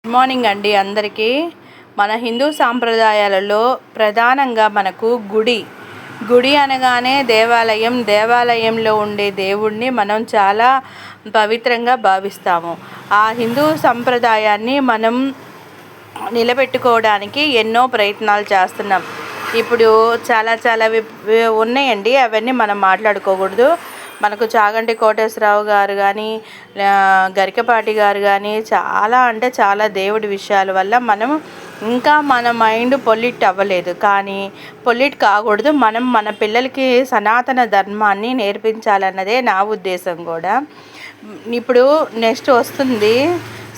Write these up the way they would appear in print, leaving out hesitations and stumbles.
Good morning అండి అందరికీ. మన హిందూ సాంప్రదాయాలలో ప్రధానంగా మనకు గుడి అనగానే దేవాలయంలో ఉండే దేవుణ్ణి మనం చాలా పవిత్రంగా భావిస్తాము. ఆ హిందూ సంప్రదాయాన్ని మనం నిలబెట్టుకోవడానికి ఎన్నో ప్రయత్నాలు చేస్తున్నాం. ఇప్పుడు చాలా ఉన్నాయండి, అవన్నీ మనం మాట్లాడుకోకూడదు. మనకు చాగంటి కోటేశ్వరరావు గారు కానీ, గరికపాటి గారు కానీ చాలా దేవుడి విషయాల వల్ల మన మైండ్ పొల్యూట్ అవ్వలేదు. కానీ పొల్యూట్ కాకూడదు. మన పిల్లలకి సనాతన ధర్మాన్ని నేర్పించాలన్నదే నా ఉద్దేశం కూడా. ఇప్పుడు నెక్స్ట్ వస్తుంది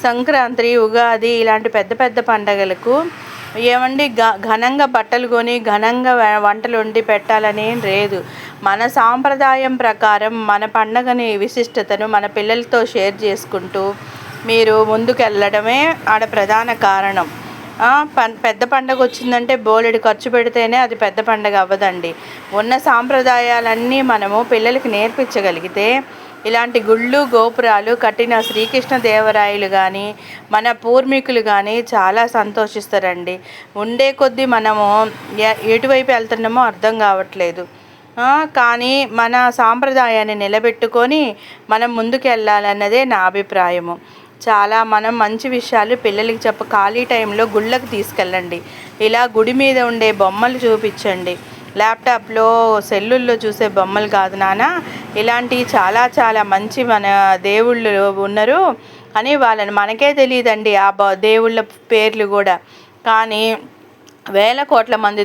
సంక్రాంతి, ఉగాది ఇలాంటి పెద్ద పండగలకు ఏమండి ఘనంగా బట్టలు కొని ఘనంగా వంటలు వండి పెట్టాలని లేదు. మన సాంప్రదాయం ప్రకారం మన పండగని విశిష్టతను మన పిల్లలతో షేర్ చేసుకుంటూ మీరు ముందుకు వెళ్ళడమే ఆడ ప్రధాన కారణం. పెద్ద పండగ వచ్చిందంటే బోలెడు ఖర్చు పెడితేనే అది పెద్ద పండగ అవ్వదండి. ఉన్న సాంప్రదాయాలన్నీ మనము పిల్లలకి నేర్పించగలిగితే ఇలాంటి గుళ్ళు గోపురాలు కట్టిన శ్రీకృష్ణదేవరాయలు కానీ మన పూర్వీకులు కానీ చాలా సంతోషిస్తారండి. ఉండే కొద్దీ మనము ఎటువైపు వెళ్తున్నామో అర్థం కావట్లేదు. కానీ మన సాంప్రదాయాన్ని నిలబెట్టుకొని మనం ముందుకు వెళ్ళాలన్నదే నా అభిప్రాయము. మనం మంచి విషయాలు పిల్లలకి ఖాళీ టైంలో గుళ్ళకు తీసుకెళ్ళండి. ఇలా గుడి మీద ఉండే బొమ్మలు చూపించండి. ల్యాప్టాప్లో సెల్లుల్లో చూసే బొమ్మలు కాదు నాన్న, ఇలాంటివి చాలా మంచి మన దేవుళ్ళు ఉన్నారు అని వాళ్ళని మనకే తెలియదండి ఆ దేవుళ్ళ పేర్లు కూడా. కానీ వేల కోట్ల మంది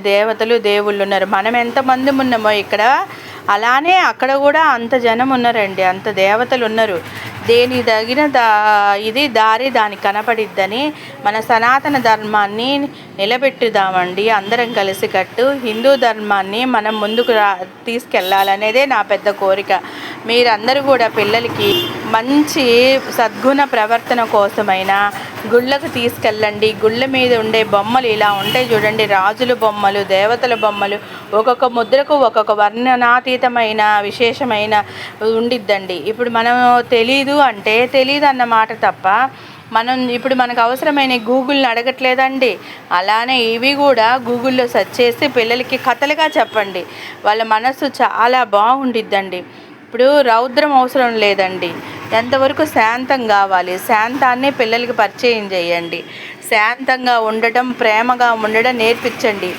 దేవుళ్ళు ఉన్నారు. మనం ఎంతమంది ఉన్నామో ఇక్కడ, అలానే అక్కడ కూడా అంత జనం ఉన్నారండి, అంత దేవతలు ఉన్నారు. దేని తగిన ఇది దారి దానికి కనపడిద్దని మన సనాతన ధర్మాన్ని నిలబెట్టుదామండి. అందరం కలిసికట్టు హిందూ ధర్మాన్ని మనం ముందుకు తీసుకెళ్ళాలనేదే నా పెద్ద కోరిక. మీరందరూ కూడా పిల్లలకి మంచి సద్గుణ ప్రవర్తన కోసమైనా గుళ్ళకు తీసుకెళ్ళండి. గుళ్ళ మీద ఉండే బొమ్మలు ఇలా ఉంటాయి చూడండి, రాజుల బొమ్మలు, దేవతల బొమ్మలు, ఒక్కొక్క ముద్రకు ఒక్కొక్క వర్ణనాతీతమైన విశేషమైన ఉండిద్దండి. ఇప్పుడు మనం తెలీదు అన్నమాట తప్ప ఇప్పుడు మనకు అవసరమైన గూగుల్ని అడగట్లేదండి. అలానే ఇవి కూడా గూగుల్లో సెర్చ్ చేసి పిల్లలకి కథలుగా చెప్పండి. వాళ్ళ మనసు చాలా బాగుండిద్దండి. ఇప్పుడు రౌద్రం అవసరం లేదండి, ఎంతవరకు శాంతం కావాలి. శాంతాన్ని పిల్లలకి పరిచయం చేయండి. శాంతంగా ఉండటం, ప్రేమగా ఉండడం నేర్పించండి.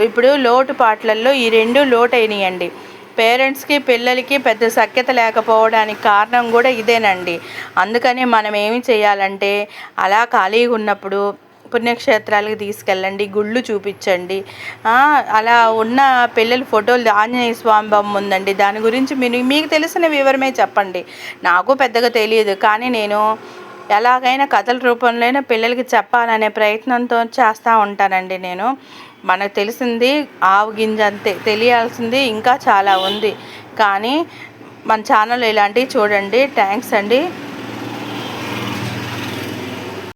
ఇప్పుడు లోటుపాట్లలో ఈ రెండు లోటైనాయండి. పేరెంట్స్కి పిల్లలకి పెద్ద సఖ్యత లేకపోవడానికి కారణం కూడా ఇదేనండి. అందుకని మనం ఏమి చేయాలంటే అలా ఖాళీగా ఉన్నప్పుడు పుణ్యక్షేత్రాలకు తీసుకెళ్ళండి, గుళ్ళు చూపించండి. అలా ఉన్న పిల్లల ఫోటోలు, ఆంజనేయ స్వామి బొమ్మ ఉందండి, దాని గురించి మీకు తెలిసిన వివరమే చెప్పండి. నాకు పెద్దగా తెలియదు, కానీ నేను ఎలాగైనా కథల రూపంలోనే పిల్లలకి చెప్పాలనే ప్రయత్నంతో చేస్తూ ఉంటానండి. మనకు తెలిసింది ఆవు గింజ అంతే, తెలియాల్సింది ఇంకా చాలా ఉంది. కానీ మన ఛానల్ ఇలాంటివి చూడండి. థ్యాంక్స్ అండి.